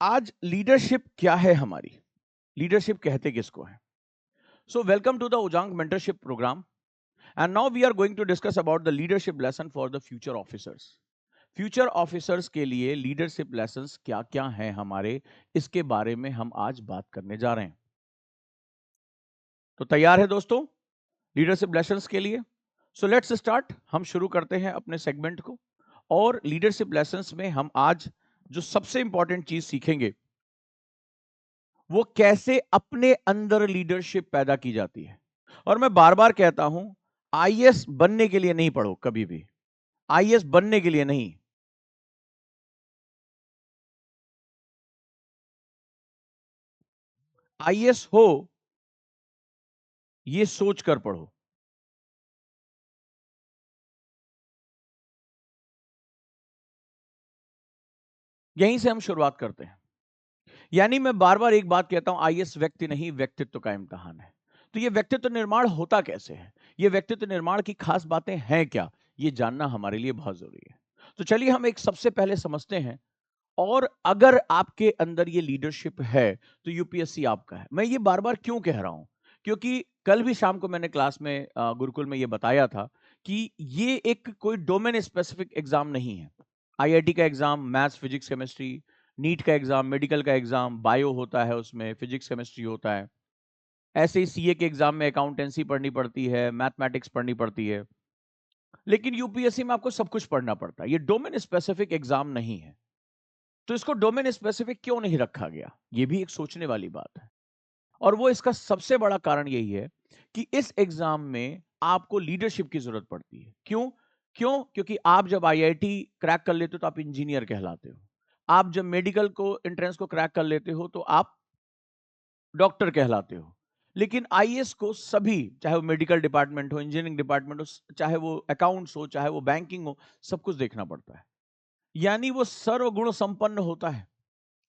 आज लीडरशिप क्या है हमारी? लीडरशिप कहते किसको है? So welcome to the Ojaank mentorship program and now we are going to discuss about the leadership lesson for the future officers. Future officers के लिए लीडरशिप लेसन्स क्या क्या हैं हमारे, इसके बारे में हम आज बात करने जा रहे हैं। तो तैयार है दोस्तों लीडरशिप लेसन्स के लिए? So let's start. हम शुरू करते हैं अपने सेगमेंट को। और लीडरशिप लेसन्स में हम आज जो सबसे इंपॉर्टेंट चीज सीखेंगे वो कैसे अपने अंदर लीडरशिप पैदा की जाती है। और मैं बार बार कहता हूं, आईएएस बनने के लिए नहीं पढ़ो कभी भी। आईएएस बनने के लिए नहीं, आईएएस हो ये सोच कर पढ़ो। यहीं से हम शुरुआत करते हैं। यानी मैं बार बार एक बात कहता हूं, आईएएस व्यक्ति नहीं व्यक्तित्व का इम्तिहान है। तो ये व्यक्तित्व निर्माण होता कैसे है, ये व्यक्तित्व निर्माण की खास बातें हैं क्या, ये जानना हमारे लिए बहुत जरूरी है। तो चलिए हम एक सबसे पहले समझते हैं। और अगर आपके अंदर ये लीडरशिप है तो यूपीएससी आपका है। मैं ये बार बार क्यों कह रहा हूं, क्योंकि कल भी शाम को मैंने क्लास में गुरुकुल में ये बताया था कि ये एक कोई डोमेन स्पेसिफिक एग्जाम नहीं है। आईआईटी का exam maths physics chemistry, NEET का एग्जाम, मेडिकल का एग्जाम बायो होता है, उसमें फिजिक्स केमिस्ट्री होता है। ऐसे ही सीए के एग्जाम में अकाउंटेंसी पढ़नी पड़ती है, मैथमेटिक्स पढ़नी पड़ती है। लेकिन यूपीएससी में आपको सब कुछ पढ़ना पड़ता है। ये डोमेन स्पेसिफिक एग्जाम नहीं है। तो इसको डोमेन स्पेसिफिक क्यों नहीं रखा गया, ये भी एक सोचने वाली बात है। और वो इसका सबसे बड़ा कारण यही है कि इस एग्जाम में आपको लीडरशिप की जरूरत पड़ती है। क्यों? क्योंकि आप जब आईआईटी क्रैक कर लेते हो तो आप इंजीनियर कहलाते हो। आप जब मेडिकल को एंट्रेंस को क्रैक कर लेते हो तो आप डॉक्टर कहलाते हो। लेकिन आईएएस को सभी, चाहे वो मेडिकल डिपार्टमेंट हो, इंजीनियरिंग डिपार्टमेंट हो, चाहे वो अकाउंट्स हो, चाहे वो बैंकिंग हो, सब कुछ देखना पड़ता है। यानी वो सर्वगुण संपन्न होता है।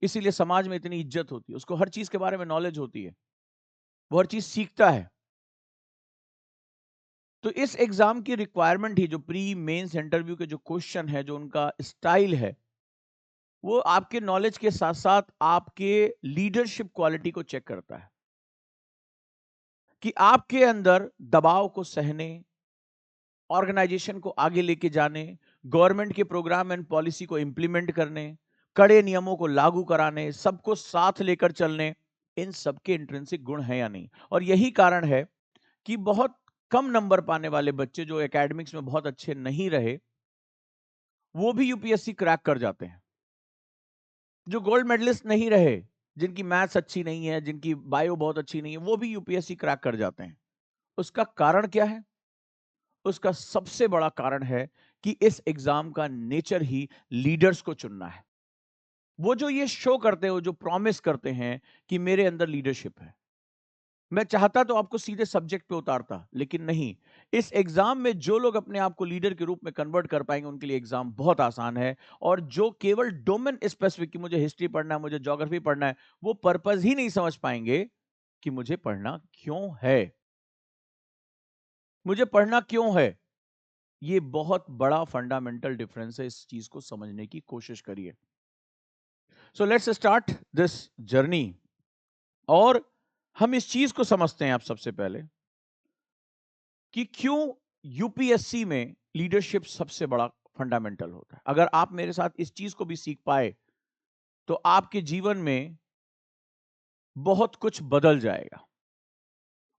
इसीलिए समाज में इतनी इज्जत होती है, उसको हर चीज के बारे में नॉलेज होती है, वो हर चीज सीखता है। तो इस एग्जाम की रिक्वायरमेंट ही, जो प्री मेंस इंटरव्यू के जो क्वेश्चन है, जो उनका स्टाइल है, वो आपके नॉलेज के साथ साथ आपके लीडरशिप क्वालिटी को चेक करता है कि आपके अंदर दबाव को सहने, ऑर्गेनाइजेशन को आगे लेके जाने, गवर्नमेंट के प्रोग्राम एंड पॉलिसी को इंप्लीमेंट करने, कड़े नियमों को लागू कराने, सबको साथ लेकर चलने, इन सबके इंट्रिंसिक गुण हैं या नहीं। और यही कारण है कि बहुत कम नंबर पाने वाले बच्चे जो एकेडमिक्स में बहुत अच्छे नहीं रहे, वो भी यूपीएससी क्रैक कर जाते हैं। जो गोल्ड मेडलिस्ट नहीं रहे, जिनकी मैथ्स अच्छी नहीं है, जिनकी बायो बहुत अच्छी नहीं है, वो भी यूपीएससी क्रैक कर जाते हैं। उसका कारण क्या है? उसका सबसे बड़ा कारण है कि इस एग्जाम का नेचर ही लीडर्स को चुनना है। वो जो ये शो करते हो, जो प्रॉमिस करते हैं कि मेरे अंदर लीडरशिप है, मैं चाहता तो आपको सीधे सब्जेक्ट पे उतारता, लेकिन नहीं। इस एग्जाम में जो लोग अपने आप को लीडर के रूप में कन्वर्ट कर पाएंगे, उनके लिए एग्जाम बहुत आसान है। और जो केवल डोमेन स्पेसिफिक, कि मुझे हिस्ट्री पढ़ना है, मुझे ज्योग्राफी पढ़ना है, वो पर्पस ही नहीं समझ पाएंगे कि मुझे पढ़ना क्यों है, मुझे पढ़ना क्यों है। ये बहुत बड़ा फंडामेंटल डिफरेंस है, इस चीज को समझने की कोशिश करिए। So let's start this journey. और हम इस चीज को समझते हैं आप सबसे पहले कि क्यों यूपीएससी में लीडरशिप सबसे बड़ा फंडामेंटल होता है। अगर आप मेरे साथ इस चीज को भी सीख पाए तो आपके जीवन में बहुत कुछ बदल जाएगा।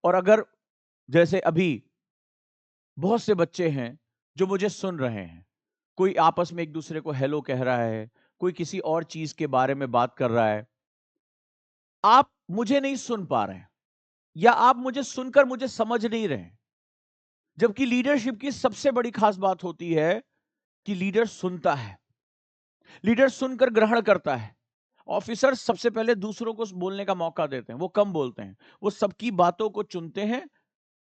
और अगर, जैसे अभी बहुत से बच्चे हैं जो मुझे सुन रहे हैं, कोई आपस में एक दूसरे को हेलो कह रहा है, कोई किसी और चीज के बारे में बात कर रहा है, आप मुझे नहीं सुन पा रहे हैं, या आप मुझे सुनकर मुझे समझ नहीं रहे हैं। जबकि लीडरशिप की सबसे बड़ी खास बात होती है कि लीडर सुनता है, लीडर सुनकर ग्रहण करता है। ऑफिसर सबसे पहले दूसरों को बोलने का मौका देते हैं, वो कम बोलते हैं, वो सबकी बातों को चुनते हैं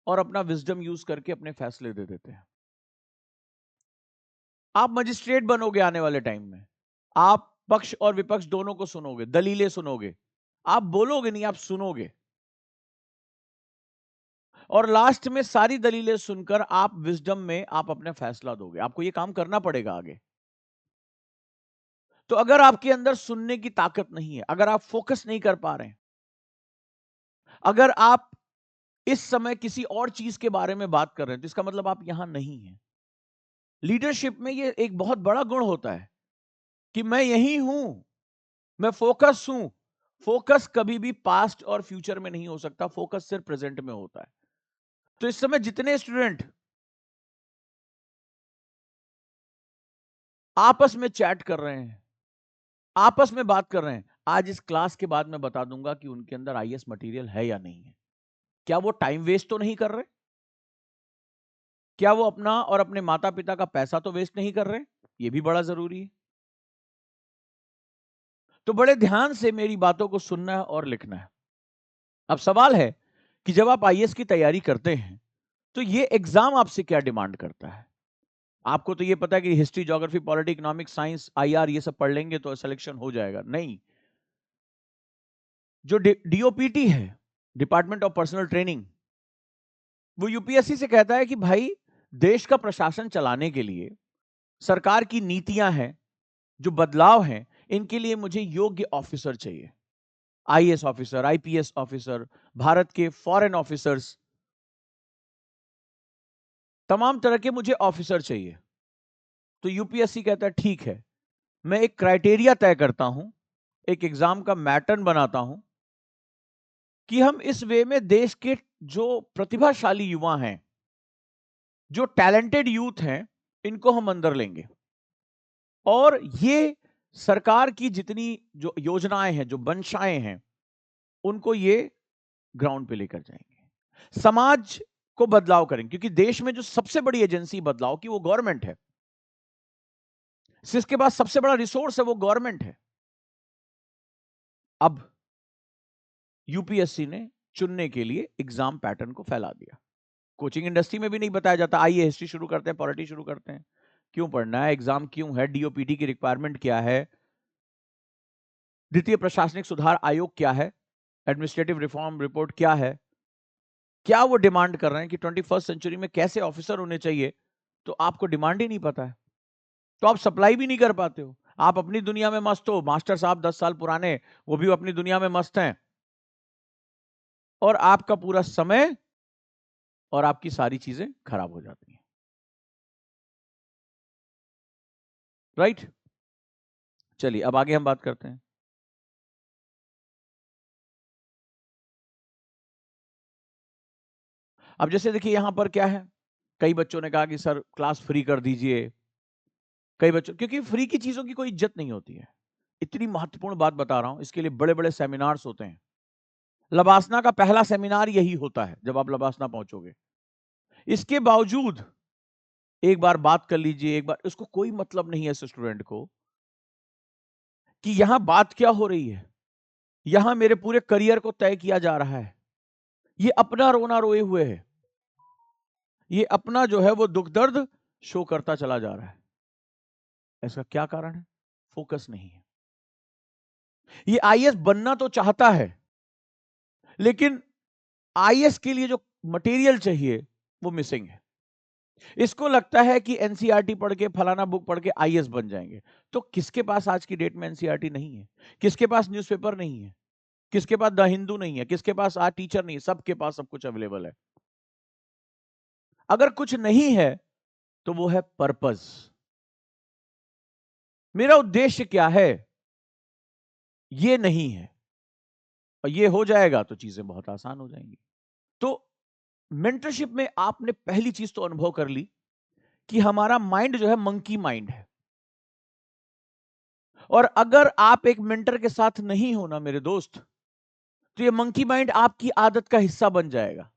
और अपना विजडम यूज करके अपने फैसले दे देते हैं। आप मजिस्ट्रेट बनोगे आने वाले टाइम में, आप पक्ष और विपक्ष दोनों को सुनोगे, दलीलें सुनोगे, आप बोलोगे नहीं, आप सुनोगे। और लास्ट में सारी दलीलें सुनकर आप विजडम में आप अपना फैसला दोगे। आपको ये काम करना पड़ेगा आगे। तो अगर आपके अंदर सुनने की ताकत नहीं है, अगर आप फोकस नहीं कर पा रहे हैं, अगर आप इस समय किसी और चीज के बारे में बात कर रहे हैं, तो इसका मतलब आप यहां नहीं हैं। लीडरशिप में ये एक बहुत बड़ा गुण होता है कि मैं यही हूं, मैं फोकस हूं। फोकस कभी भी पास्ट और फ्यूचर में नहीं हो सकता, फोकस सिर्फ प्रेजेंट में होता है। तो इस समय जितने स्टूडेंट आपस में चैट कर रहे हैं, आपस में बात कर रहे हैं, आज इस क्लास के बाद मैं बता दूंगा कि उनके अंदर आईएएस मटेरियल है या नहीं है। क्या वो टाइम वेस्ट तो नहीं कर रहे? क्या वो अपना और अपने माता पिता का पैसा तो वेस्ट नहीं कर रहे? ये भी बड़ा जरूरी है। तो बड़े ध्यान से मेरी बातों को सुनना है और लिखना है। अब सवाल है कि जब आप आईएएस की तैयारी करते हैं तो ये एग्जाम आपसे क्या डिमांड करता है? आपको तो ये पता है कि history, geography, polity, economics, science, IR ये सब पढ़ लेंगे तो सिलेक्शन हो जाएगा। नहीं, जो डीओपीटी है, डिपार्टमेंट ऑफ पर्सनल ट्रेनिंग, वो यूपीएससी से कहता है कि भाई देश का प्रशासन चलाने के लिए सरकार की नीतियां हैं, जो बदलाव हैं, इनके लिए मुझे योग्य ऑफिसर चाहिए। IAS officer, IPS officer, Bharat के फॉरेन ऑफिसर्स, तमाम तरह के मुझे ऑफिसर चाहिए। तो यूपीएससी कहता है ठीक है, मैं एक क्राइटेरिया तय करता हूं, एक एग्जाम का मैटर्न बनाता हूं कि हम इस वे में देश के जो प्रतिभाशाली युवा हैं, जो टैलेंटेड यूथ हैं, इनको हम अंदर लेंगे और ये सरकार की जितनी जो योजनाएं हैं, जो मंशाएं हैं, उनको ये ग्राउंड पे लेकर जाएंगे, समाज को बदलाव करेंगे। क्योंकि देश में जो सबसे बड़ी एजेंसी बदलाव की वो गवर्नमेंट है, जिसके पास सबसे बड़ा रिसोर्स है वो गवर्नमेंट है। अब यूपीएससी ने चुनने के लिए एग्जाम पैटर्न को फैला दिया। कोचिंग इंडस्ट्री में भी नहीं बताया जाता, आइए हिस्ट्री शुरू करते हैं, पॉलिटी शुरू करते हैं, क्यों पढ़ना है, एग्जाम क्यों है, डीओपीटी की रिक्वायरमेंट क्या है, द्वितीय प्रशासनिक सुधार आयोग क्या है, एडमिनिस्ट्रेटिव रिफॉर्म रिपोर्ट क्या है, क्या वो डिमांड कर रहे हैं कि 21st सेंचुरी में कैसे ऑफिसर होने चाहिए, तो आपको डिमांड ही नहीं पता है, तो आप सप्लाई भी नहीं कर पाते हो। आप अपनी दुनिया में मस्त हो, मास्टर साहब 10 साल पुराने, वो भी अपनी दुनिया में मस्त हैं, और आपका पूरा समय और आपकी सारी चीजें खराब हो जाती हैं। राइट, चलिए अब आगे हम बात करते हैं। अब जैसे देखिए यहां पर क्या है, कई बच्चों ने कहा कि सर क्लास फ्री कर दीजिए, कई बच्चों, क्योंकि फ्री की चीजों की कोई इज्जत नहीं होती है। इतनी महत्वपूर्ण बात बता रहा हूं, इसके लिए बड़े बड़े सेमिनार्स होते हैं। लबासना का पहला सेमिनार यही होता है जब आप लबासना पहुंचोगे। इसके बावजूद एक बार बात कर लीजिए, एक बार, उसको कोई मतलब नहीं है इस स्टूडेंट को कि यहां बात क्या हो रही है। यहां मेरे पूरे करियर को तय किया जा रहा है। ये अपना रोना रोए हुए है, ये अपना जो है वो दुख दर्द शो करता चला जा रहा है। ऐसा क्या कारण है? फोकस नहीं है। ये आईएएस बनना तो चाहता है, लेकिन आईएएस के लिए जो मटेरियल चाहिए वो मिसिंग है। इसको लगता है कि एनसीईआरटी पढ़ के, फलाना बुक पढ़ के आईएएस बन जाएंगे। तो किसके पास आज की डेट में एनसीईआरटी नहीं है? किसके पास न्यूज़पेपर नहीं है? किसके पास द हिंदू नहीं है? किसके पास आज टीचर नहीं है? सबके पास सब कुछ अवेलेबल है। अगर कुछ नहीं है तो वो है पर्पस। मेरा उद्देश्य क्या है, ये नहीं है, और ये हो जाएगा तो चीजें बहुत आसान हो जाएंगी। तो मेंटरशिप में आपने पहली चीज तो अनुभव कर ली कि हमारा माइंड जो है मंकी माइंड है, और अगर आप एक मेंटर के साथ नहीं हो ना मेरे दोस्त, तो ये मंकी माइंड आपकी आदत का हिस्सा बन जाएगा।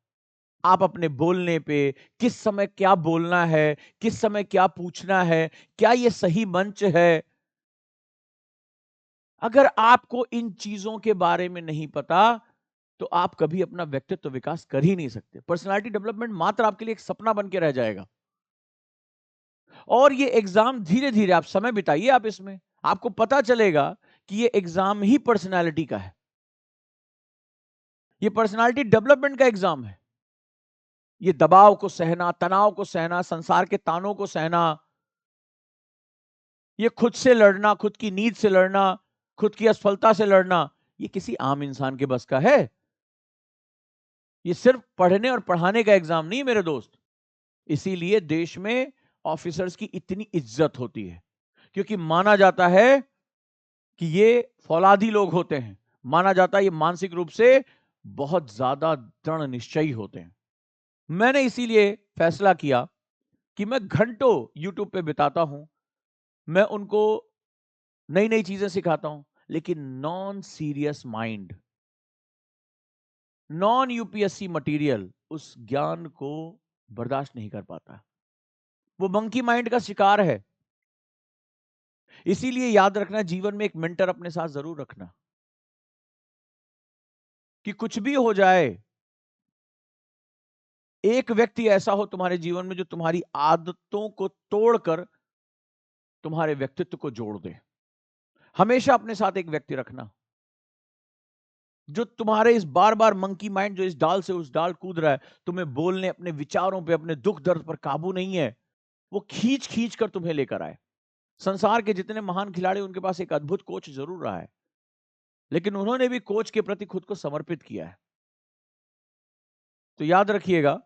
आप अपने बोलने पे किस समय क्या बोलना है, किस समय क्या पूछना है, क्या ये सही मंच है, अगर आपको इन चीजों के बारे में नहीं पता तो आप कभी अपना व्यक्तित्व विकास कर ही नहीं सकते। पर्सनालिटी डेवलपमेंट मात्र आपके लिए एक सपना बन के रह जाएगा। और ये एग्जाम धीरे धीरे, आप समय बिताइए आप इसमें, आपको पता चलेगा कि ये एग्जाम ही पर्सनालिटी का है, ये पर्सनालिटी डेवलपमेंट का एग्जाम है। ये दबाव को सहना, तनाव को सहना, संसार के तानों को सहना, ये खुद से लड़ना, खुद की नींद से लड़ना, खुद की असफलता से लड़ना, ये किसी आम इंसान के बस का है? ये सिर्फ पढ़ने और पढ़ाने का एग्जाम नहीं मेरे दोस्त। इसीलिए देश में ऑफिसर्स की इतनी इज्जत होती है, क्योंकि माना जाता है कि ये फौलादी लोग होते हैं, माना जाता है ये मानसिक रूप से बहुत ज्यादा दृढ़ निश्चयी होते हैं। मैंने इसीलिए फैसला किया कि मैं घंटों यूट्यूब पे बिताता हूं, मैं उनको नई नई चीजें सिखाता हूं, लेकिन non serious mind, non UPSC material उस ज्ञान को बर्दाश्त नहीं कर पाता, वो मंकी माइंड का शिकार है। इसीलिए याद रखना, जीवन में एक मेंटर अपने साथ जरूर रखना, कि कुछ भी हो जाए, एक व्यक्ति ऐसा हो तुम्हारे जीवन में जो तुम्हारी आदतों को तोड़कर तुम्हारे व्यक्तित्व को जोड़ दे। हमेशा अपने साथ एक व्यक्ति रखना जो तुम्हारे इस बार बार मंकी माइंड जो इस डाल से उस डाल कूद रहा है, तुम्हें बोलने, अपने विचारों पे, अपने दुख दर्द पर काबू नहीं है, वो खींच खींच कर तुम्हें लेकर आए। संसार के जितने महान खिलाड़ी, उनके पास एक अद्भुत कोच जरूर रहा है, लेकिन उन्होंने भी कोच के प्रति खुद को समर्पित किया है। तो याद रखिएगा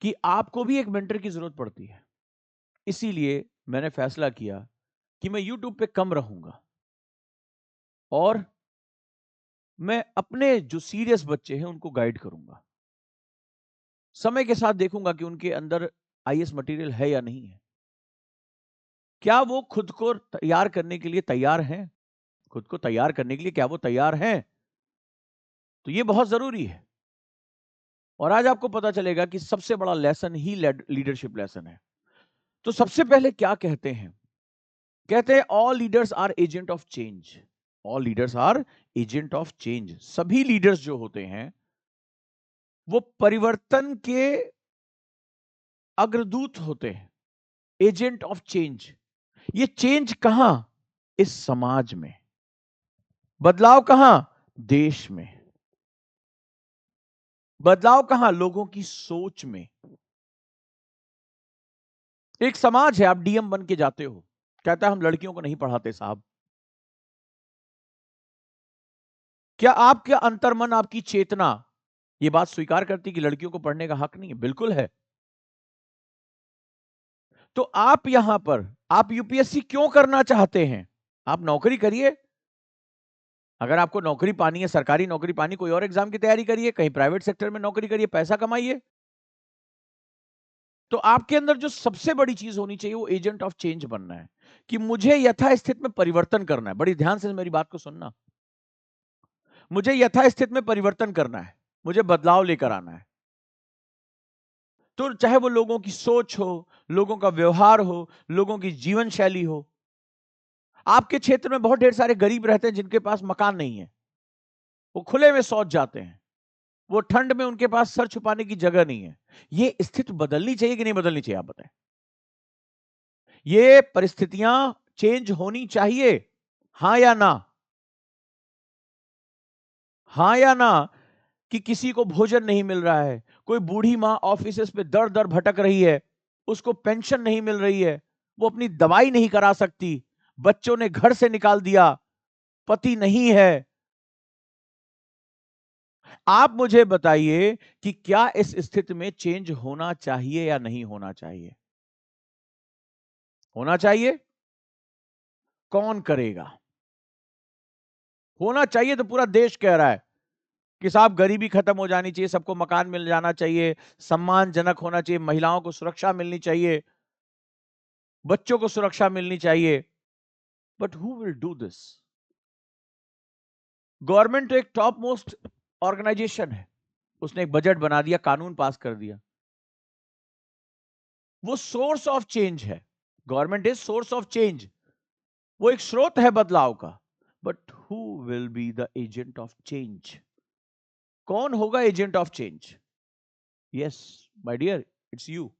कि आपको भी एक मेंटर की जरूरत पड़ती है। इसीलिए मैंने फैसला किया कि मैं यूट्यूब पे कम रहूंगा और मैं अपने जो सीरियस बच्चे हैं उनको गाइड करूंगा। समय के साथ देखूंगा कि उनके अंदर आईएएस मटेरियल है या नहीं है, क्या वो खुद को तैयार करने के लिए तैयार हैं, खुद को तैयार करने के लिए क्या वो तैयार हैं। तो ये बहुत जरूरी है। और आज आपको पता चलेगा कि सबसे बड़ा लेसन ही लीडरशिप लेसन है। तो सबसे पहले क्या कहते हैं, कहते हैं all leaders are agent of change. All leaders are agent of change. सभी लीडर्स जो होते हैं वो परिवर्तन के अग्रदूत होते हैं, एजेंट ऑफ चेंज। ये चेंज कहां? इस समाज में। बदलाव कहां? देश में। बदलाव कहां? लोगों की सोच में। एक समाज है, आप डीएम बन के जाते हो, कहता है हम लड़कियों को नहीं पढ़ाते साहब। क्या आपके अंतर्मन, आपकी चेतना ये बात स्वीकार करती कि लड़कियों को पढ़ने का हक नहीं है? बिल्कुल है। तो आप यहां पर, आप यूपीएससी क्यों करना चाहते हैं? आप नौकरी करिए। अगर आपको नौकरी पानी है, सरकारी नौकरी पानी, कोई और एग्जाम की तैयारी करिए, कहीं प्राइवेट सेक्टर में नौकरी करिए, पैसा कमाइए। तो आपके अंदर जो सबसे बड़ी चीज होनी चाहिए वो एजेंट ऑफ चेंज बनना है, कि मुझे यथास्थिति में परिवर्तन करना है। बड़ी ध्यान से मेरी बात को सुनना। मुझे यथास्थिति में परिवर्तन करना है, मुझे बदलाव लेकर आना है। तो चाहे वो लोगों की सोच हो, लोगों का व्यवहार हो, लोगों की जीवन शैली हो। आपके क्षेत्र में बहुत ढेर सारे गरीब रहते हैं जिनके पास मकान नहीं है, वो खुले में शौच जाते हैं, वो ठंड में उनके पास सर छुपाने की जगह नहीं है। ये स्थिति बदलनी चाहिए कि नहीं बदलनी चाहिए, आप बताएं। ये परिस्थितियां चेंज होनी चाहिए, हां या ना? हां या ना? कि किसी को भोजन नहीं मिल रहा है, कोई बूढ़ी मां ऑफिस पे दर दर भटक रही है, उसको पेंशन नहीं मिल रही है, वो अपनी दवाई नहीं करा सकती, बच्चों ने घर से निकाल दिया, पति नहीं है। आप मुझे बताइए कि क्या इस स्थिति में चेंज होना चाहिए या नहीं होना चाहिए? होना चाहिए। कौन करेगा? होना चाहिए तो पूरा देश कह रहा है कि साहब गरीबी खत्म हो जानी चाहिए, सबको मकान मिल जाना चाहिए, सम्मानजनक होना चाहिए, महिलाओं को सुरक्षा मिलनी चाहिए, बच्चों को सुरक्षा मिलनी चाहिए। But who will do this? Government तो एक टॉप मोस्ट ऑर्गेनाइजेशन है, उसने एक बजट बना दिया, कानून पास कर दिया, वो सोर्स ऑफ चेंज है। Government is source of change, वो एक स्रोत है बदलाव का। But who will be the agent of change? कौन होगा agent of change? Yes my dear, it's you.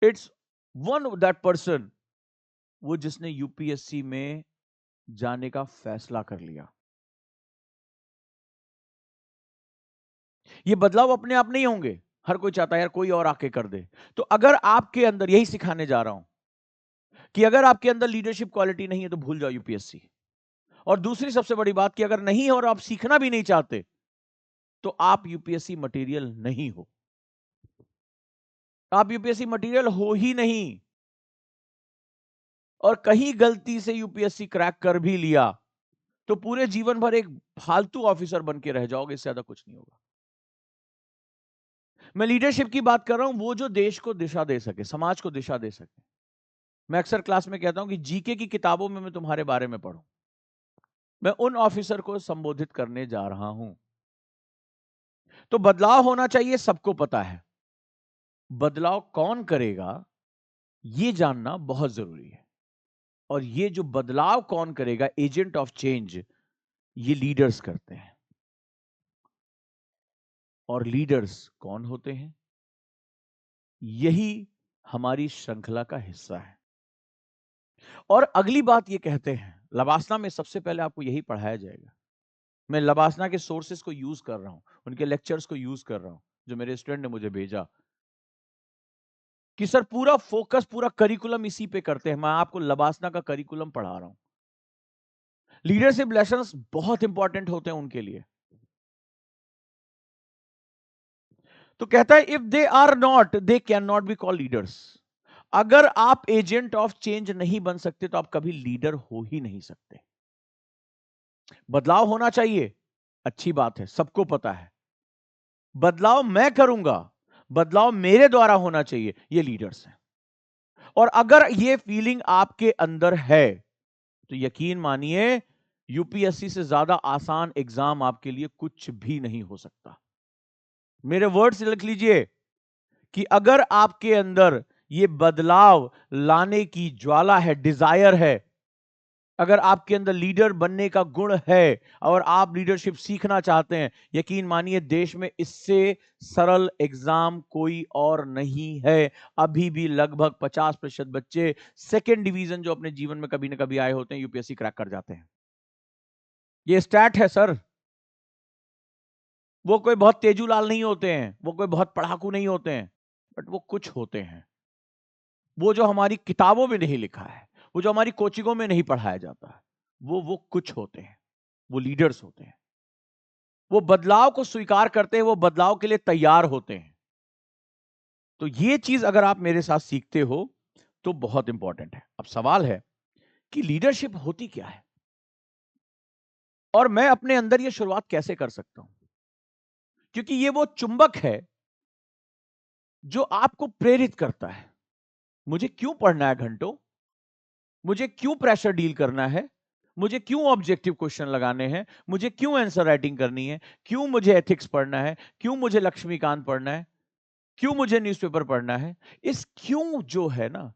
It's one that person, वो जिसने यूपीएससी में जाने का फैसला कर लिया। ये बदलाव अपने आप नहीं होंगे, हर कोई चाहता है यार कोई और आके कर दे। तो अगर आपके अंदर, यही सिखाने जा रहा हूं कि अगर आपके अंदर लीडरशिप क्वालिटी नहीं है तो भूल जाओ यूपीएससी। और दूसरी सबसे बड़ी बात कि अगर नहीं है और आप सीखना भी नहीं चाहते तो आप यूपीएससी मटेरियल नहीं हो। आप यूपीएससी मटेरियल हो ही नहीं। और कहीं गलती से यूपीएससी क्रैक कर भी लिया तो पूरे जीवन भर एक फालतू ऑफिसर बन के रह जाओगे, इससे ज्यादा कुछ नहीं होगा। मैं लीडरशिप की बात कर रहा हूं, वो जो देश को दिशा दे सके, समाज को दिशा दे सके। मैं अक्सर क्लास में कहता हूं कि जीके की किताबों में मैं तुम्हारे बारे में पढ़ूं। मैं उन ऑफिसर को संबोधित करने जा रहा हूं। तो बदलाव होना चाहिए, सबको पता है। बदलाव कौन करेगा यह जानना बहुत जरूरी है। और ये जो बदलाव कौन करेगा, एजेंट ऑफ चेंज, ये लीडर्स करते हैं। और लीडर्स कौन होते हैं? यही हमारी श्रृंखला का हिस्सा है। और अगली बात ये कहते हैं, लबासना में सबसे पहले आपको यही पढ़ाया जाएगा। मैं लबासना के सोर्सेस को यूज कर रहा हूं, उनके लेक्चर्स को यूज कर रहा हूं, जो मेरे स्टूडेंट ने मुझे भेजा कि सर पूरा फोकस, पूरा करिकुलम इसी पे करते हैं। मैं आपको लबासना का करिकुलम पढ़ा रहा हूं। लीडरशिप लेसन्स बहुत इंपॉर्टेंट होते हैं उनके लिए। तो कहता है if they are not, they can not be called leaders. अगर आप एजेंट ऑफ चेंज नहीं बन सकते तो आप कभी लीडर हो ही नहीं सकते। बदलाव होना चाहिए, अच्छी बात है, सबको पता है। बदलाव मैं करूंगा, बदलाव मेरे द्वारा होना चाहिए, ये लीडर्स हैं। और अगर ये फीलिंग आपके अंदर है तो यकीन मानिए यूपीएससी से ज्यादा आसान एग्जाम आपके लिए कुछ भी नहीं हो सकता। मेरे वर्ड्स लिख लीजिए कि अगर आपके अंदर ये बदलाव लाने की ज्वाला है, डिजायर है, अगर आपके अंदर लीडर बनने का गुण है और आप लीडरशिप सीखना चाहते हैं, यकीन मानिए देश में इससे सरल एग्जाम कोई और नहीं है। अभी भी लगभग 50% बच्चे सेकेंड डिवीजन जो अपने जीवन में कभी ना कभी आए होते हैं, यूपीएससी क्रैक कर जाते हैं। ये स्टैट है सर। वो कोई बहुत तेजूलाल नहीं होते हैं, वो कोई बहुत पढ़ाकू नहीं होते हैं, बट वो कुछ होते हैं। वो जो हमारी किताबों में नहीं लिखा है, वो जो हमारी कोचिंगों में नहीं पढ़ाया जाता है, वो कुछ होते हैं। वो लीडर्स होते हैं। वो बदलाव को स्वीकार करते हैं, वो बदलाव के लिए तैयार होते हैं। तो ये चीज अगर आप मेरे साथ सीखते हो तो बहुत इंपॉर्टेंट है। अब सवाल है कि लीडरशिप होती क्या है और मैं अपने अंदर ये शुरुआत कैसे कर सकता हूं, क्योंकि ये वो चुंबक है जो आपको प्रेरित करता है। मुझे क्यों पढ़ना है घंटों, मुझे क्यों प्रेशर डील करना है, मुझे क्यों ऑब्जेक्टिव क्वेश्चन लगाने हैं, मुझे क्यों आंसर राइटिंग करनी है, क्यों मुझे एथिक्स पढ़ना है, क्यों मुझे लक्ष्मीकांत पढ़ना है, क्यों मुझे न्यूज़पेपर पढ़ना है। इस क्यों जो है ना,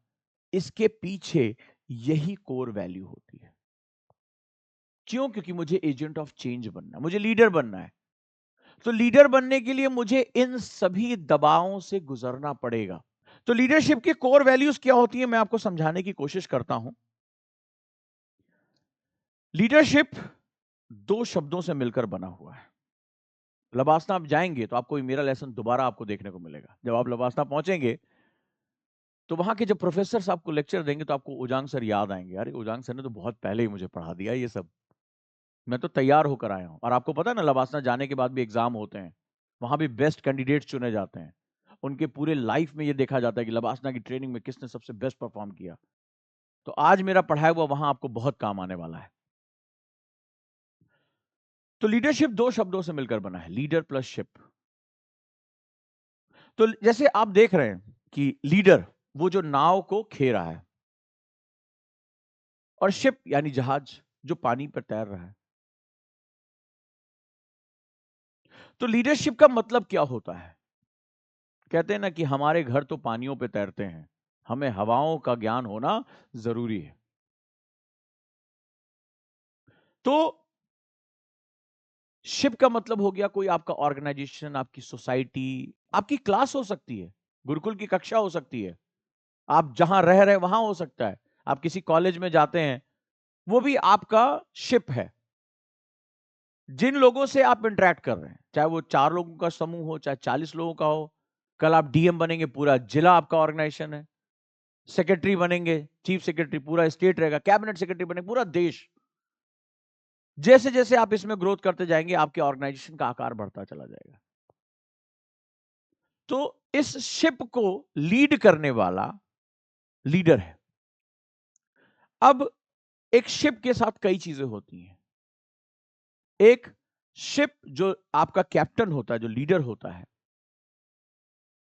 इसके पीछे यही कोर वैल्यू होती है। क्यों? क्योंकि मुझे एजेंट ऑफ चेंज बनना है, मुझे लीडर बनना है। तो लीडर बनने के लिए मुझे इन सभी दबावों से गुजरना पड़ेगा। तो लीडरशिप की कोर वैल्यूज क्या होती है, मैं आपको समझाने की कोशिश करता हूं। लीडरशिप दो शब्दों से मिलकर बना हुआ है। लबासना आप जाएंगे तो आपको मेरा लेसन दोबारा आपको देखने को मिलेगा। जब आप लबासना पहुंचेंगे तो वहां के जब प्रोफेसर आपको लेक्चर देंगे तो आपको उजांग सर याद आएंगे। अरे उजांग सर ने तो बहुत पहले ही मुझे पढ़ा दिया ये सब, मैं तो तैयार होकर आया हूं। और आपको पता है ना, लबासना जाने के बाद भी एग्जाम होते हैं, वहां भी बेस्ट कैंडिडेट्स चुने जाते हैं। उनके पूरे लाइफ में ये देखा जाता है कि लबासना की ट्रेनिंग में किसने सबसे बेस्ट परफॉर्म किया। तो आज मेरा पढ़ाया हुआ वहां आपको बहुत काम आने वाला है। तो लीडरशिप दो शब्दों से मिलकर बना है, लीडर प्लस शिप। तो जैसे आप देख रहे हैं कि लीडर वो जो नाव को खे रहा है, और शिप यानी जहाज जो पानी पर तैर रहा है। तो लीडरशिप का मतलब क्या होता है? कहते हैं ना कि हमारे घर तो पानियों पे तैरते हैं, हमें हवाओं का ज्ञान होना जरूरी है। तो शिप का मतलब हो गया कोई आपका ऑर्गेनाइजेशन, आपकी सोसाइटी, आपकी क्लास हो सकती है, गुरुकुल की कक्षा हो सकती है, आप जहां रह रहे वहां हो सकता है, आप किसी कॉलेज में जाते हैं, वो भी आपका शिप है। जिन लोगों से आप इंटरेक्ट कर रहे हैं, चाहे वो 4 लोगों का समूह हो, चाहे 40 लोगों का हो, कल आप डीएम बनेंगे, पूरा जिला आपका ऑर्गेनाइजेशन है। सेक्रेटरी बनेंगे, चीफ सेक्रेटरी, पूरा स्टेट रहेगा। कैबिनेट सेक्रेटरी बनेंगे, पूरा देश। जैसे जैसे आप इसमें ग्रोथ करते जाएंगे, आपके ऑर्गेनाइजेशन का आकार बढ़ता चला जाएगा। तो इस शिप को लीड करने वाला लीडर है। अब एक शिप के साथ कई चीजें होती हैं। एक शिप जो आपका कैप्टन होता है, जो लीडर होता है,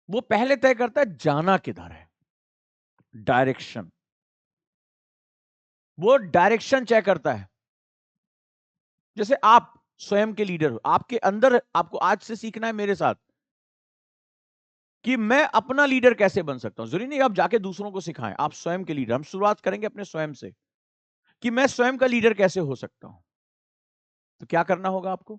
वो पहले तय करता है जाना किधर है, डायरेक्शन। वो डायरेक्शन तय करता है। जैसे आप स्वयं के लीडर हो, आपके अंदर आपको आज से सीखना है मेरे साथ कि मैं अपना लीडर कैसे बन सकता हूं। जरूरी नहीं आप जाके दूसरों को सिखाएं, आप स्वयं के लीडर। हम शुरुआत करेंगे अपने स्वयं से कि मैं स्वयं का लीडर कैसे हो सकता हूं। तो क्या करना होगा आपको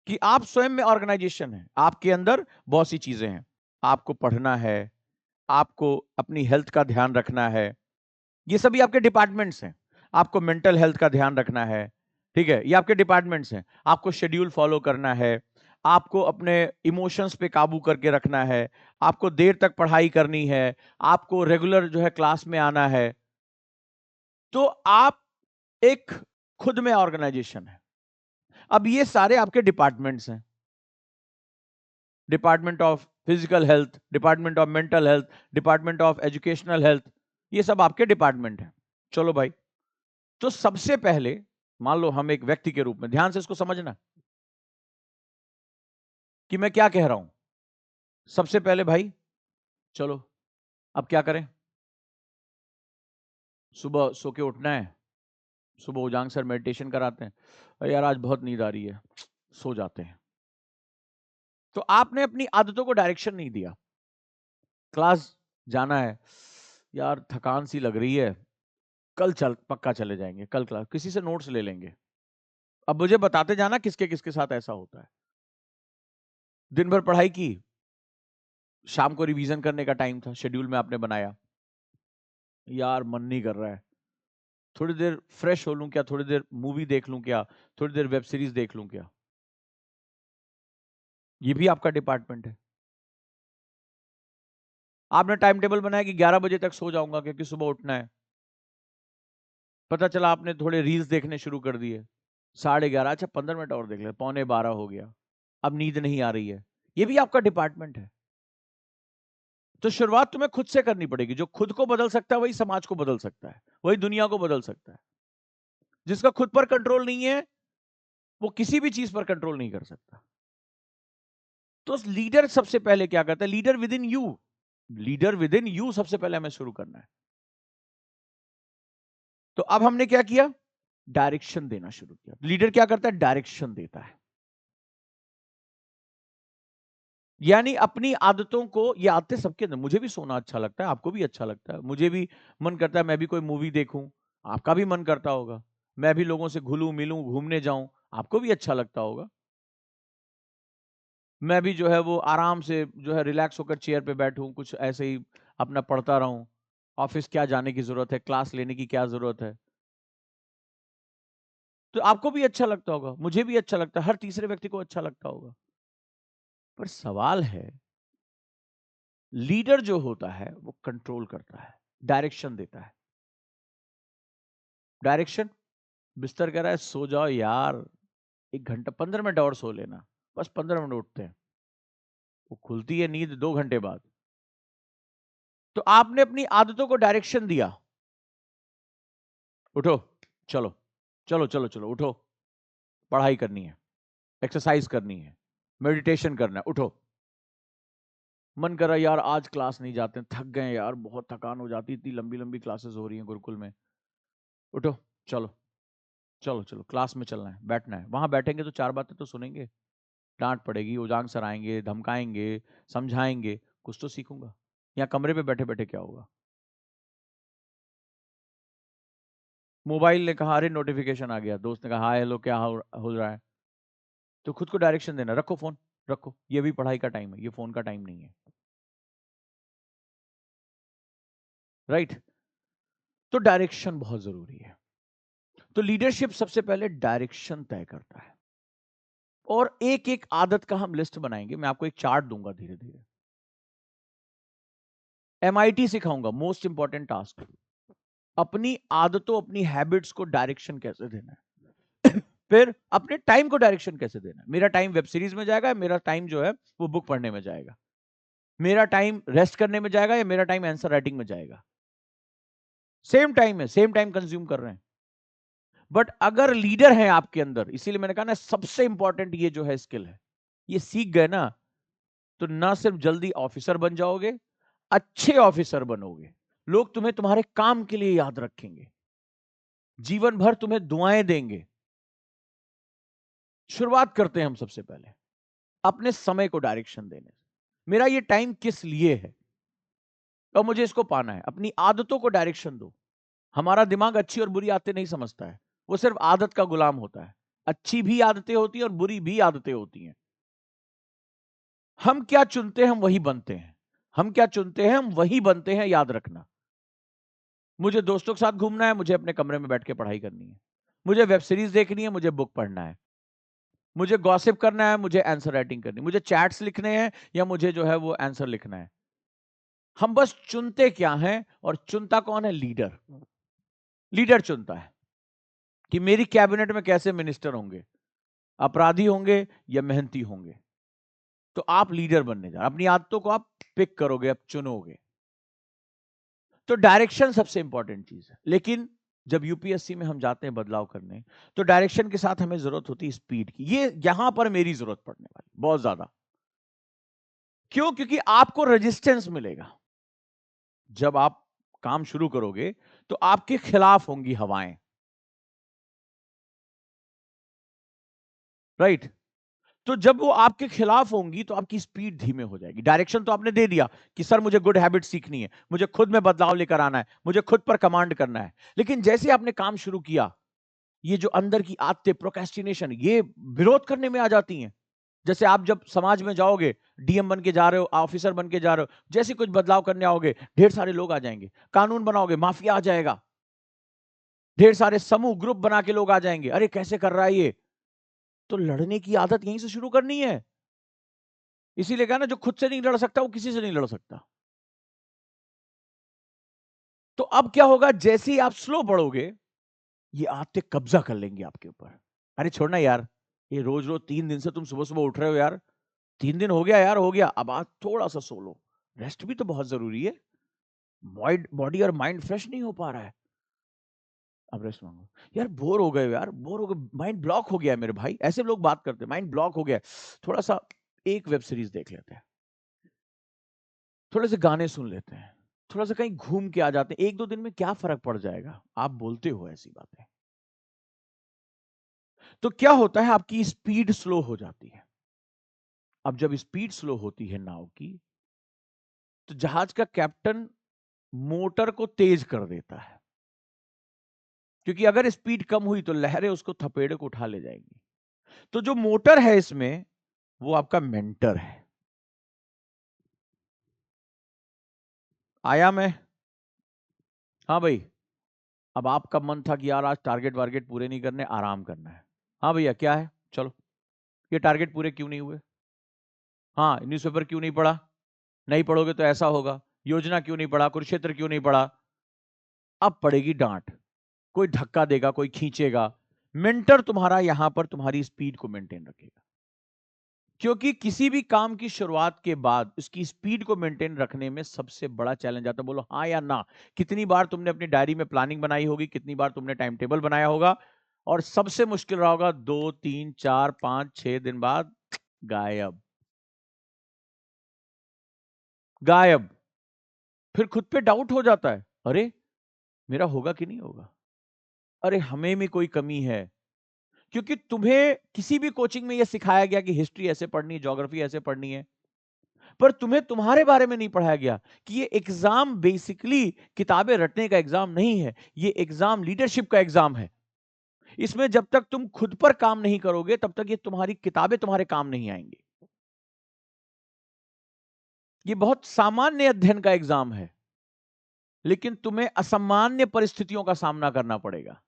कि आप स्वयं में ऑर्गेनाइजेशन है, आपके अंदर बहुत सी चीजें हैं। आपको पढ़ना है, आपको अपनी हेल्थ का ध्यान रखना है, ये सभी आपके डिपार्टमेंट्स हैं। आपको मेंटल हेल्थ का ध्यान रखना है, ठीक है, ये आपके डिपार्टमेंट्स हैं। आपको शेड्यूल फॉलो करना है, आपको अपने इमोशंस पे काबू करके रखना है, आपको देर तक पढ़ाई करनी है, आपको रेगुलर जो है क्लास में आना है। तो आप एक खुद में ऑर्गेनाइजेशन है। अब ये सारे आपके डिपार्टमेंट्स हैं। Department of physical health, department of mental health, department of educational health, ये सब आपके डिपार्टमेंट हैं। चलो भाई, तो सबसे पहले मान लो हम एक व्यक्ति के रूप में, ध्यान से इसको समझना कि मैं क्या कह रहा हूं। सबसे पहले भाई, चलो अब क्या करें, सुबह सो के उठना है। सुबह उजांग सर मेडिटेशन कराते हैं, अरे यार आज बहुत नींद आ रही है, सो जाते हैं। तो आपने अपनी आदतों को डायरेक्शन नहीं दिया। क्लास जाना है, यार थकान सी लग रही है, कल चल पक्का चले जाएंगे, कल क्लास किसी से नोट्स ले लेंगे। अब मुझे बताते जाना किसके किसके साथ ऐसा होता है। दिन भर पढ़ाई की, शाम को रिवीजन करने का टाइम था, शेड्यूल में आपने बनाया, यार मन नहीं कर रहा है, थोड़ी देर फ्रेश हो लूं क्या, थोड़ी देर मूवी देख लूं क्या, थोड़ी देर वेब सीरीज देख लूं क्या। ये भी आपका डिपार्टमेंट है। आपने टाइम टेबल बनाया कि 11 बजे तक सो जाऊंगा क्योंकि सुबह उठना है। पता चला आपने थोड़े रील्स देखने शुरू कर दिए, 11:30, अच्छा 15 मिनट और देख ले, 11:45 हो गया, अब नींद नहीं आ रही है। ये भी आपका डिपार्टमेंट है। तो शुरुआत तुम्हें खुद से करनी पड़ेगी। जो खुद को बदल सकता है वही समाज को बदल सकता है, वही दुनिया को बदल सकता है। जिसका खुद पर कंट्रोल नहीं है वो किसी भी चीज पर कंट्रोल नहीं कर सकता। तो लीडर सबसे पहले क्या करता है, leader with in you, leader with in you सबसे पहले हमें शुरू करना है। तो अब हमने क्या किया, डायरेक्शन देना शुरू किया। लीडर क्या करता है, डायरेक्शन देता है। यानी अपनी आदतों को, ये आदतें सबके अंदर, मुझे भी सोना अच्छा लगता है, आपको भी अच्छा लगता है, मुझे भी मन करता है मैं भी कोई मूवी देखूं, आपका भी मन करता होगा। मैं भी लोगों से घुलूं मिलूं घूमने जाऊं, आपको भी अच्छा लगता होगा। मैं भी जो है वो आराम से जो है रिलैक्स होकर चेयर पे बैठूं, कुछ ऐसे ही अपना पढ़ता रहूं। ऑफिस क्या जाने की जरूरत है, क्लास लेने की क्या जरूरत है। तो आपको भी अच्छा लगता होगा, मुझे भी अच्छा लगता है, हर तीसरे व्यक्ति को अच्छा लगता होगा। पर सवाल है, लीडर जो होता है वो कंट्रोल करता है, डायरेक्शन देता है। डायरेक्शन, बिस्तर कह रहा है सो जाओ यार, 1 घंटा 15 मिनट और सो लेना, बस 15 मिनट उठते हैं, वो खुलती है नींद 2 घंटे बाद। तो आपने अपनी आदतों को डायरेक्शन दिया, उठो, चलो चलो चलो चलो उठो, पढ़ाई करनी है, एक्सरसाइज करनी है, मेडिटेशन करना है, उठो। मन कर रहा है यार आज क्लास नहीं जाते, थक गए यार, बहुत थकान हो जाती, इतनी लंबी लंबी क्लासेस हो रही हैं गुरुकुल में, उठो, चलो चलो चलो क्लास में चलना है, बैठना है। वहां बैठेंगे तो 4 बातें तो सुनेंगे, डांट पड़ेगी, उजांग सर आएंगे, धमकाएंगे, समझाएंगे, कुछ तो सीखूंगा। यहाँ कमरे पे बैठे बैठे क्या होगा। मोबाइल ने कहा अरे नोटिफिकेशन आ गया, दोस्त ने कहा हाय हेलो क्या हो रहा है, तो खुद को डायरेक्शन देना, रखो फोन, रखो, ये भी पढ़ाई का टाइम है, ये फोन का टाइम नहीं है। राइट। तो डायरेक्शन बहुत जरूरी है। तो लीडरशिप सबसे पहले डायरेक्शन तय करता है। और एक एक आदत का हम लिस्ट बनाएंगे। मैं आपको एक चार्ट दूंगा धीरे धीरे। MIT सिखाऊंगा, मोस्ट इंपॉर्टेंट टास्क, अपनी आदतों, अपनी हैबिट्स को डायरेक्शन कैसे देना है। फिर अपने टाइम को डायरेक्शन कैसे देना है। मेरा टाइम वेब सीरीज में जाएगा, मेरा टाइम जो है वो बुक पढ़ने में जाएगा, मेरा टाइम रेस्ट करने में जाएगा, या मेरा टाइम आंसर राइटिंग में जाएगा। सेम टाइम है, सेम टाइम कंज्यूम कर रहे हैं। बट अगर लीडर है आपके अंदर, इसीलिए मैंने कहा ना सबसे इंपॉर्टेंट ये जो है स्किल है, ये सीख गए ना तो ना सिर्फ जल्दी ऑफिसर बन जाओगे, अच्छे ऑफिसर बनोगे। लोग तुम्हें तुम्हारे काम के लिए याद रखेंगे, जीवन भर तुम्हें दुआएं देंगे। शुरुआत करते हैं हम सबसे पहले अपने समय को डायरेक्शन देने से। मेरा ये टाइम किस लिए है और मुझे इसको पाना है। अपनी आदतों को डायरेक्शन दो। हमारा दिमाग अच्छी और बुरी आदतें नहीं समझता है, वो सिर्फ आदत का गुलाम होता है। अच्छी भी आदतें होती हैं और बुरी भी आदतें होती हैं। हम क्या चुनते हैं हम वही बनते हैं, हम क्या चुनते हैं हम वही बनते हैं, याद रखना। मुझे दोस्तों के साथ घूमना है, मुझे अपने कमरे में बैठ के पढ़ाई करनी है। मुझे वेब सीरीज देखनी है, मुझे बुक पढ़ना है। मुझे गॉसिप करना है, मुझे आंसर राइटिंग करनी है। मुझे चैट्स लिखने हैं या मुझे जो है वो आंसर लिखना है। हम बस चुनते क्या हैं, और चुनता कौन है? लीडर। लीडर चुनता है कि मेरी कैबिनेट में कैसे मिनिस्टर होंगे, अपराधी होंगे या मेहनती होंगे। तो आप लीडर बनने जा रहे, अपनी आदतों को आप पिक करोगे, आप चुनोगे। तो डायरेक्शन सबसे इंपॉर्टेंट चीज है। लेकिन जब यूपीएससी में हम जाते हैं बदलाव करने, तो डायरेक्शन के साथ हमें जरूरत होती है स्पीड की। ये यहां पर मेरी जरूरत पड़ने वाली बहुत ज्यादा। क्यों? क्योंकि आपको रेजिस्टेंस मिलेगा। जब आप काम शुरू करोगे तो आपके खिलाफ होंगी हवाएं, राइट? तो जब वो आपके खिलाफ होंगी तो आपकी स्पीड धीमे हो जाएगी। डायरेक्शन तो आपने दे दिया कि सर मुझे गुड हैबिट सीखनी है, मुझे खुद में बदलाव लेकर आना है, मुझे खुद पर कमांड करना है। लेकिन जैसे आपने काम शुरू किया, ये जो अंदर की आदतें, प्रोक्रेस्टिनेशन, ये विरोध करने में आ जाती हैं। जैसे आप जब समाज में जाओगे, डीएम बन के जा रहे हो, ऑफिसर बन के जा रहे हो, जैसे कुछ बदलाव करने आओगे, ढेर सारे लोग आ जाएंगे। कानून बनाओगे, माफिया आ जाएगा। ढेर सारे समूह, ग्रुप बना के लोग आ जाएंगे, अरे कैसे कर रहा है ये। तो लड़ने की आदत यहीं से शुरू करनी है। इसीलिए कहा ना, जो खुद से नहीं लड़ सकता वो किसी से नहीं लड़ सकता। तो अब क्या होगा, जैसे ही आप स्लो बढ़ोगे, ये आदतें कब्जा कर लेंगी आपके ऊपर। अरे छोड़ना यार, ये रोज रोज 3 दिन से तुम सुबह सुबह उठ रहे हो यार, 3 दिन हो गया यार, हो गया, अब आज थोड़ा सा सो लो। रेस्ट भी तो बहुत जरूरी है। बॉडी और माइंड फ्रेश नहीं हो पा रहा है, अब रेस्ट मांगो। यार बोर हो गए, यार बोर हो गए, माइंड ब्लॉक हो गया है मेरे भाई। ऐसे लोग बात करते हैं, माइंड ब्लॉक हो गया है, थोड़ा सा एक वेब सीरीज देख लेते हैं, थोड़े से गाने सुन लेते हैं, थोड़ा सा कहीं घूम के आ जाते हैं। 1-2 दिन में क्या फर्क पड़ जाएगा? आप बोलते हो ऐसी बातें। तो क्या होता है, आपकी स्पीड स्लो हो जाती है। अब जब स्पीड स्लो होती है नाव की, तो जहाज का कैप्टन मोटर को तेज कर देता है, क्योंकि अगर स्पीड कम हुई तो लहरें उसको थपेड़े को उठा ले जाएंगी। तो जो मोटर है इसमें, वो आपका मेंटर है। आया मैं? हाँ भाई। अब आपका मन था कि यार आज टारगेट वारगेट पूरे नहीं करने, आराम करना है। हाँ भैया, क्या है? चलो, ये टारगेट पूरे क्यों नहीं हुए? हाँ, न्यूज़पेपर क्यों नहीं पढ़ा? नहीं पढ़ोगे तो ऐसा होगा। योजना क्यों नहीं पढ़ा? कुरुक्षेत्र क्यों नहीं पढ़ा? अब पड़ेगी डांट, कोई धक्का देगा, कोई खींचेगा। मेंटर तुम्हारा यहां पर तुम्हारी स्पीड को मेंटेन रखेगा। क्योंकि किसी भी काम की शुरुआत के बाद उसकी स्पीड को मेंटेन रखने में सबसे बड़ा चैलेंज आता है। बोलो हाँ या ना। कितनी बार तुमने अपनी डायरी में प्लानिंग बनाई होगी, कितनी बार तुमने टाइम टेबल बनाया होगा, और सबसे मुश्किल रहा होगा 2, 3, 4, 5, 6 दिन बाद गायब। गायब। फिर खुद पे डाउट हो जाता है, अरे मेरा होगा कि नहीं होगा, अरे हमें में कोई कमी है। क्योंकि तुम्हें किसी भी कोचिंग में यह सिखाया गया कि हिस्ट्री ऐसे पढ़नी है, ज्योग्राफी ऐसे पढ़नी है, पर तुम्हें तुम्हारे बारे में नहीं पढ़ाया गया कि ये एग्जाम बेसिकली किताबें रटने का एग्जाम नहीं है, ये एग्जाम लीडरशिप का एग्जाम है। इसमें जब तक तुम खुद पर काम नहीं करोगे, तब तक ये तुम्हारी किताबें तुम्हारे काम नहीं आएंगी। ये बहुत सामान्य अध्ययन का एग्जाम है, लेकिन तुम्हें असामान्य परिस्थितियों का सामना करना पड़ेगा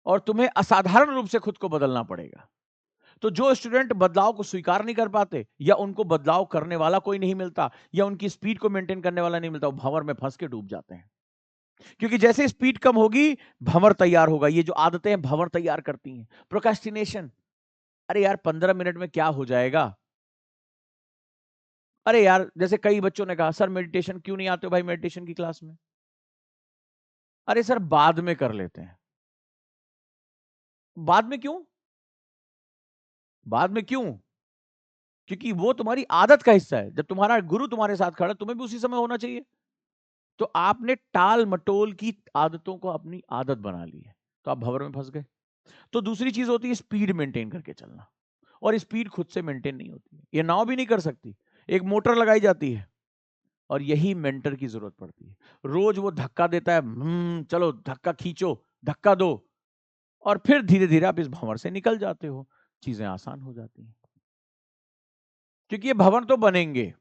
और तुम्हें असाधारण रूप से खुद को बदलना पड़ेगा। तो जो स्टूडेंट बदलाव को स्वीकार नहीं कर पाते, या उनको बदलाव करने वाला कोई नहीं मिलता, या उनकी स्पीड को मेंटेन करने वाला नहीं मिलता, वो भंवर में फंस के डूब जाते हैं। क्योंकि जैसे स्पीड कम होगी, भंवर तैयार होगा। ये जो आदतें हैं भंवर तैयार करती हैं। प्रोक्रेस्टिनेशन, अरे यार 15 मिनट में क्या हो जाएगा। अरे यार, जैसे कई बच्चों ने कहा, सर मेडिटेशन क्यों नहीं आते हो भाई मेडिटेशन की क्लास में? अरे सर बाद में कर लेते हैं। बाद में क्यों? बाद में क्यों? क्योंकि वो तुम्हारी आदत का हिस्सा है। जब तुम्हारा गुरु तुम्हारे साथ खड़ा, तुम्हें भी उसी समय होना चाहिए। तो आपने टाल मटोल की आदतों को अपनी आदत बना ली है, तो आप भंवर में फंस गए। तो दूसरी चीज होती है स्पीड मेंटेन करके चलना, और स्पीड खुद से मेंटेन नहीं होती है। ये नाव भी नहीं कर सकती। एक मोटर लगाई जाती है, और यही मेंटर की जरूरत पड़ती है। रोज वो धक्का देता है, चलो धक्का खींचो, धक्का दो, और फिर धीरे धीरे आप इस भंवर से निकल जाते हो। चीजें आसान हो जाती हैं, क्योंकि ये भंवर तो बनेंगे,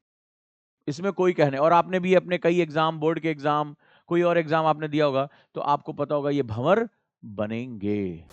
इसमें कोई कहने। और आपने भी अपने कई एग्जाम, बोर्ड के एग्जाम, कोई और एग्जाम आपने दिया होगा, तो आपको पता होगा ये भंवर बनेंगे।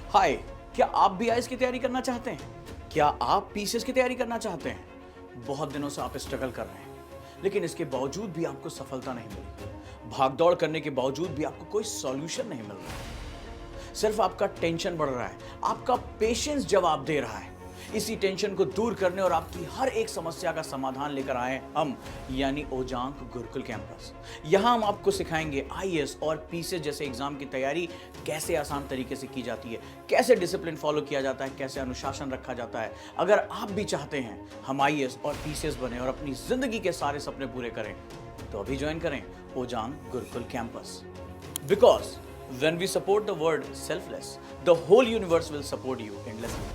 हाय, क्या आप भी आईएएस की तैयारी करना चाहते हैं? क्या आप पीसीएस की तैयारी करना चाहते हैं? बहुत दिनों से आप स्ट्रगल कर रहे हैं, लेकिन इसके बावजूद भी आपको सफलता नहीं मिली। भागदौड़ करने के बावजूद भी आपको कोई सॉल्यूशन नहीं मिल रहा है। सिर्फ आपका टेंशन बढ़ रहा है, आपका पेशेंस जवाब दे रहा है। इसी टेंशन को दूर करने और आपकी हर एक समस्या का समाधान लेकर आए हम, यानी ओजांग गुरुकुल कैंपस। यहाँ हम आपको सिखाएंगे आईएएस और पीसीएस जैसे एग्जाम की तैयारी कैसे आसान तरीके से की जाती है, कैसे डिसिप्लिन फॉलो किया जाता है, कैसे अनुशासन रखा जाता है। अगर आप भी चाहते हैं हम आईएएस और पीसीएस बने और अपनी जिंदगी के सारे सपने पूरे करें, तो अभी ज्वाइन करें Ojaank Gurukul campus. Because when we support the word selfless, the whole universe will support you endlessly.